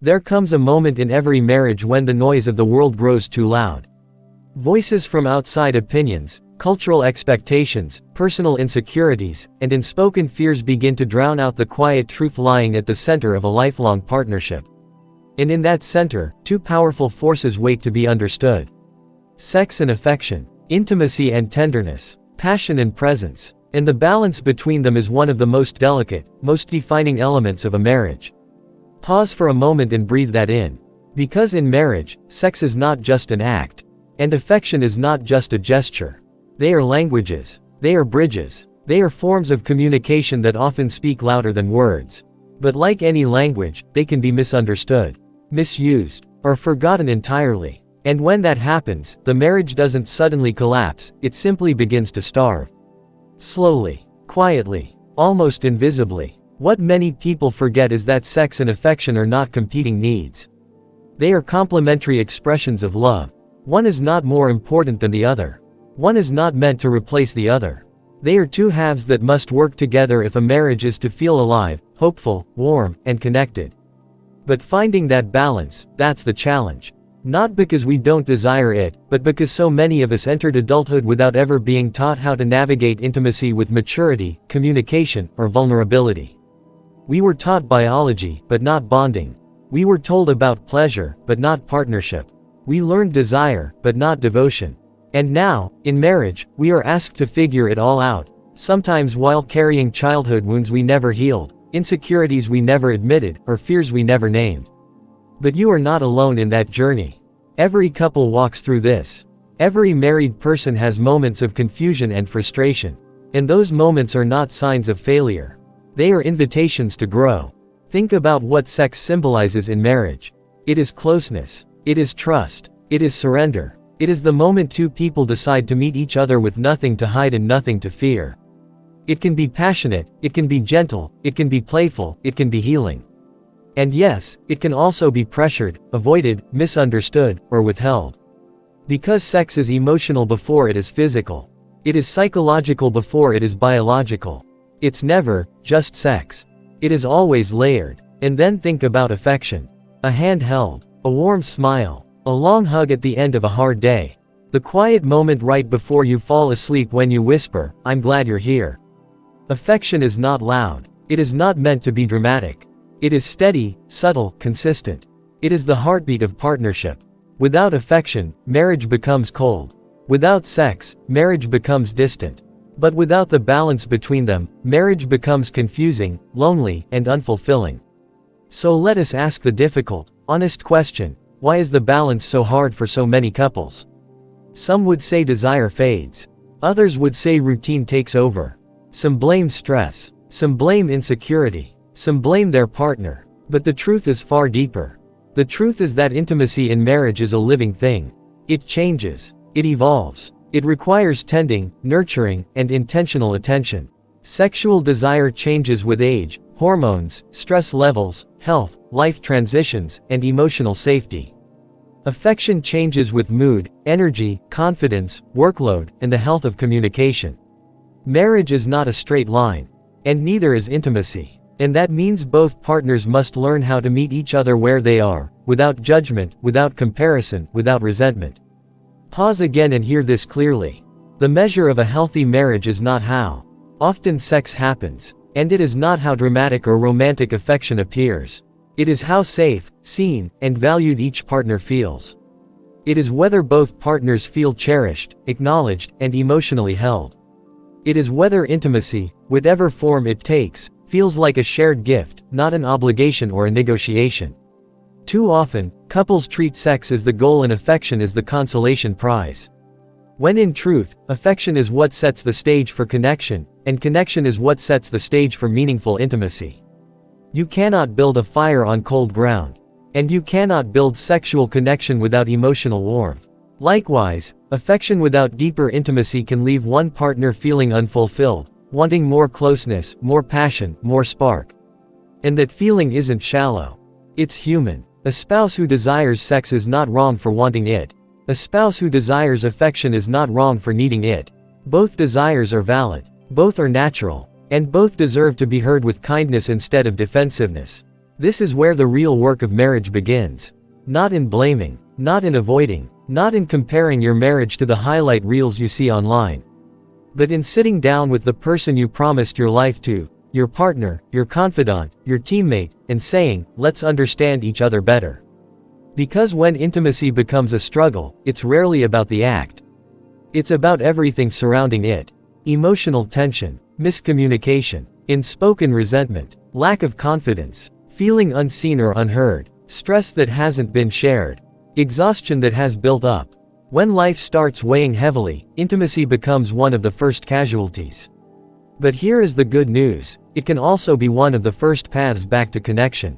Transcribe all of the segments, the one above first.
There comes a moment in every marriage when the noise of the world grows too loud. Voices from outside opinions, cultural expectations, personal insecurities, and unspoken fears begin to drown out the quiet truth lying at the center of a lifelong partnership. And in that center, two powerful forces wait to be understood. Sex and affection, intimacy and tenderness, passion and presence. And the balance between them is one of the most delicate, most defining elements of a marriage. Pause for a moment and breathe that in. Because in marriage, sex is not just an act. And affection is not just a gesture. They are languages. They are bridges. They are forms of communication that often speak louder than words. But like any language, they can be misunderstood, misused, or forgotten entirely. And when that happens, the marriage doesn't suddenly collapse, it simply begins to starve. Slowly, quietly, almost invisibly. What many people forget is that sex and affection are not competing needs. They are complementary expressions of love. One is not more important than the other. One is not meant to replace the other. They are two halves that must work together if a marriage is to feel alive, hopeful, warm, and connected. But finding that balance, that's the challenge. Not because we don't desire it, but because so many of us entered adulthood without ever being taught how to navigate intimacy with maturity, communication, or vulnerability. We were taught biology, but not bonding. We were told about pleasure, but not partnership. We learned desire, but not devotion. And now, in marriage, we are asked to figure it all out, sometimes while carrying childhood wounds we never healed, insecurities we never admitted, or fears we never named. But you are not alone in that journey. Every couple walks through this. Every married person has moments of confusion and frustration. And those moments are not signs of failure. They are invitations to grow. Think about what sex symbolizes in marriage. It is closeness. It is trust. It is surrender. It is the moment two people decide to meet each other with nothing to hide and nothing to fear. It can be passionate, it can be gentle, it can be playful, it can be healing. And yes, it can also be pressured, avoided, misunderstood, or withheld. Because sex is emotional before it is physical. It is psychological before it is biological. It's never just sex. It is always layered. And then think about affection. A hand held, a warm smile, a long hug at the end of a hard day. The quiet moment right before you fall asleep when you whisper, "I'm glad you're here." Affection is not loud. It is not meant to be dramatic. It is steady, subtle, consistent. It is the heartbeat of partnership. Without affection, marriage becomes cold. Without sex, marriage becomes distant. But without the balance between them, marriage becomes confusing, lonely, and unfulfilling. So let us ask the difficult, honest question: why is the balance so hard for so many couples? Some would say desire fades. Others would say routine takes over. Some blame stress. Some blame insecurity. Some blame their partner. But the truth is far deeper. The truth is that intimacy in marriage is a living thing. It changes. It evolves. It requires tending, nurturing, and intentional attention. Sexual desire changes with age, hormones, stress levels, health, life transitions, and emotional safety. Affection changes with mood, energy, confidence, workload, and the health of communication. Marriage is not a straight line. And neither is intimacy. And that means both partners must learn how to meet each other where they are, without judgment, without comparison, without resentment. Pause again and hear this clearly. The measure of a healthy marriage is not how often sex happens, and it is not how dramatic or romantic affection appears. It is how safe, seen, and valued each partner feels. It is whether both partners feel cherished, acknowledged, and emotionally held. It is whether intimacy, whatever form it takes, feels like a shared gift, not an obligation or a negotiation. Too often, couples treat sex as the goal and affection as the consolation prize. When in truth, affection is what sets the stage for connection, and connection is what sets the stage for meaningful intimacy. You cannot build a fire on cold ground. And you cannot build sexual connection without emotional warmth. Likewise, affection without deeper intimacy can leave one partner feeling unfulfilled, wanting more closeness, more passion, more spark. And that feeling isn't shallow. It's human. A spouse who desires sex is not wrong for wanting it. A spouse who desires affection is not wrong for needing it. Both desires are valid. Both are natural. And both deserve to be heard with kindness instead of defensiveness. This is where the real work of marriage begins. Not in blaming, not in avoiding, not in comparing your marriage to the highlight reels you see online, but in sitting down with the person you promised your life to, your partner, your confidant, your teammate, and saying, let's understand each other better. Because when intimacy becomes a struggle, it's rarely about the act. It's about everything surrounding it. Emotional tension, miscommunication, unspoken resentment, lack of confidence, feeling unseen or unheard, stress that hasn't been shared, exhaustion that has built up. When life starts weighing heavily, intimacy becomes one of the first casualties. But here is the good news, it can also be one of the first paths back to connection.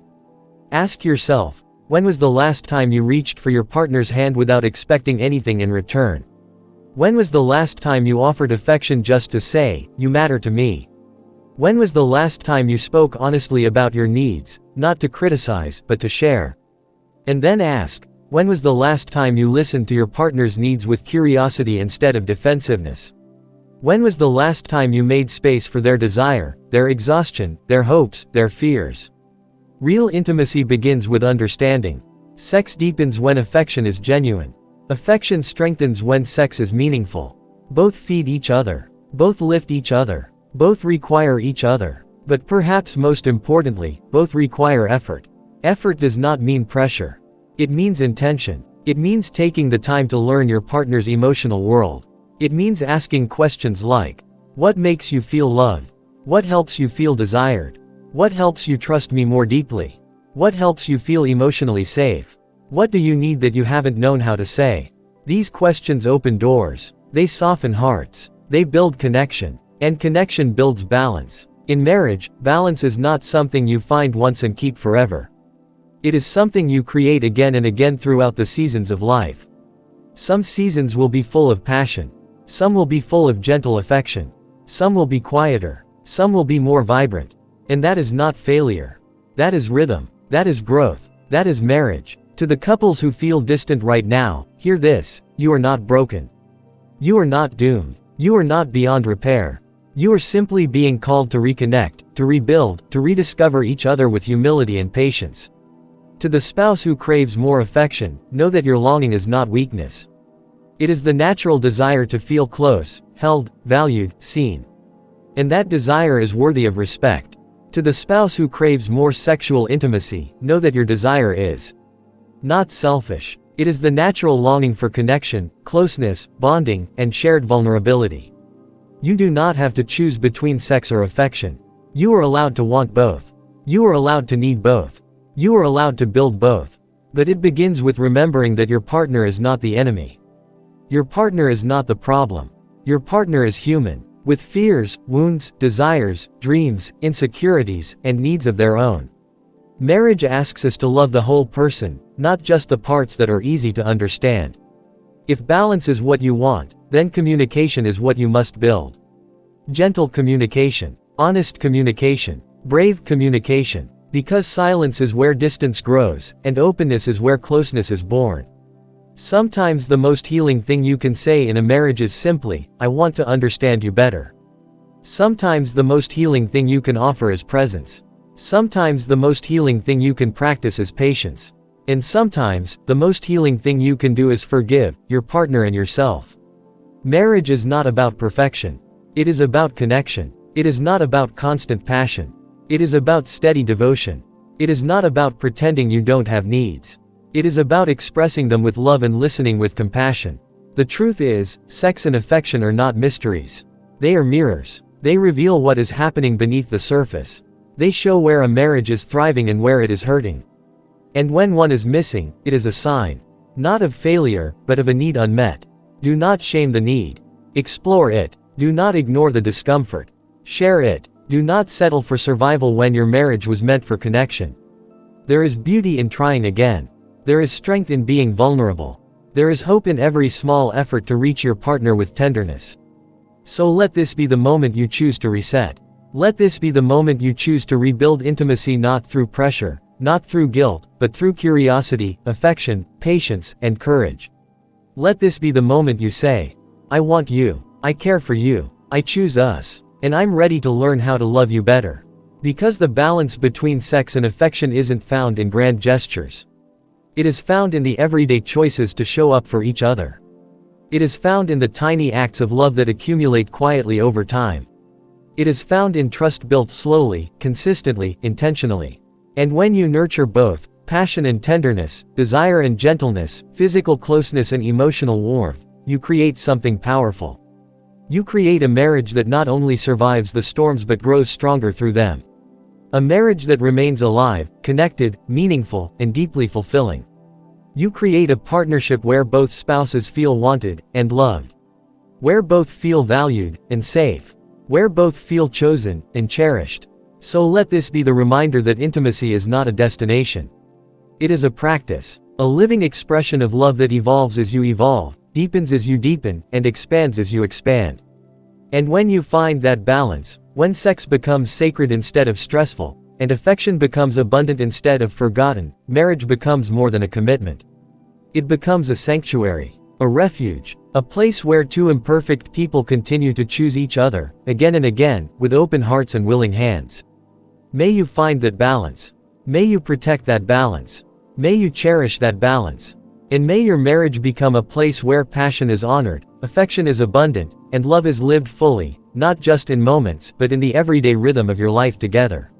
Ask yourself, when was the last time you reached for your partner's hand without expecting anything in return? When was the last time you offered affection just to say, you matter to me? When was the last time you spoke honestly about your needs, not to criticize, but to share? And then ask, when was the last time you listened to your partner's needs with curiosity instead of defensiveness? When was the last time you made space for their desire, their exhaustion, their hopes, their fears? Real intimacy begins with understanding. Sex deepens when affection is genuine. Affection strengthens when sex is meaningful. Both feed each other. Both lift each other. Both require each other. But perhaps most importantly, both require effort. Effort does not mean pressure. It means intention. It means taking the time to learn your partner's emotional world. It means asking questions like, what makes you feel loved? What helps you feel desired? What helps you trust me more deeply? What helps you feel emotionally safe? What do you need that you haven't known how to say? These questions open doors. They soften hearts. They build connection. And connection builds balance. In marriage, balance is not something you find once and keep forever. It is something you create again and again throughout the seasons of life. Some seasons will be full of passion. Some will be full of gentle affection. Some will be quieter. Some will be more vibrant. And that is not failure. That is rhythm. That is growth. That is marriage. To the couples who feel distant right now, hear this, you are not broken. You are not doomed. You are not beyond repair. You are simply being called to reconnect, to rebuild, to rediscover each other with humility and patience. To the spouse who craves more affection, know that your longing is not weakness. It is the natural desire to feel close, held, valued, seen. And that desire is worthy of respect. To the spouse who craves more sexual intimacy, know that your desire is not selfish. It is the natural longing for connection, closeness, bonding, and shared vulnerability. You do not have to choose between sex or affection. You are allowed to want both. You are allowed to need both. You are allowed to build both. But it begins with remembering that your partner is not the enemy. Your partner is not the problem. Your partner is human, with fears, wounds, desires, dreams, insecurities, and needs of their own. Marriage asks us to love the whole person, not just the parts that are easy to understand. If balance is what you want, then communication is what you must build. Gentle communication, honest communication, brave communication, because silence is where distance grows, and openness is where closeness is born. Sometimes the most healing thing you can say in a marriage is simply, I want to understand you better. Sometimes the most healing thing you can offer is presence. Sometimes the most healing thing you can practice is patience. And sometimes, the most healing thing you can do is forgive your partner and yourself. Marriage is not about perfection. It is about connection. It is not about constant passion. It is about steady devotion. It is not about pretending you don't have needs. It is about expressing them with love and listening with compassion. The truth is, sex and affection are not mysteries. They are mirrors. They reveal what is happening beneath the surface. They show where a marriage is thriving and where it is hurting. And when one is missing, it is a sign, not of failure, but of a need unmet. Do not shame the need. Explore it. Do not ignore the discomfort. Share it. Do not settle for survival when your marriage was meant for connection. There is beauty in trying again. There is strength in being vulnerable. There is hope in every small effort to reach your partner with tenderness. So let this be the moment you choose to reset. Let this be the moment you choose to rebuild intimacy, not through pressure, not through guilt, but through curiosity, affection, patience, and courage. Let this be the moment you say, I want you, I care for you, I choose us, and I'm ready to learn how to love you better. Because the balance between sex and affection isn't found in grand gestures. It is found in the everyday choices to show up for each other. It is found in the tiny acts of love that accumulate quietly over time. It is found in trust built slowly, consistently, intentionally. And when you nurture both, passion and tenderness, desire and gentleness, physical closeness and emotional warmth, you create something powerful. You create a marriage that not only survives the storms but grows stronger through them. A marriage that remains alive, connected, meaningful, and deeply fulfilling. You create a partnership where both spouses feel wanted and loved. Where both feel valued and safe. Where both feel chosen and cherished. So let this be the reminder that intimacy is not a destination. It is a practice. A living expression of love that evolves as you evolve, deepens as you deepen, and expands as you expand. And when you find that balance, when sex becomes sacred instead of stressful, and affection becomes abundant instead of forgotten, marriage becomes more than a commitment. It becomes a sanctuary, a refuge, a place where two imperfect people continue to choose each other, again and again, with open hearts and willing hands. May you find that balance. May you protect that balance. May you cherish that balance. And may your marriage become a place where passion is honored, affection is abundant, and love is lived fully, not just in moments, but in the everyday rhythm of your life together.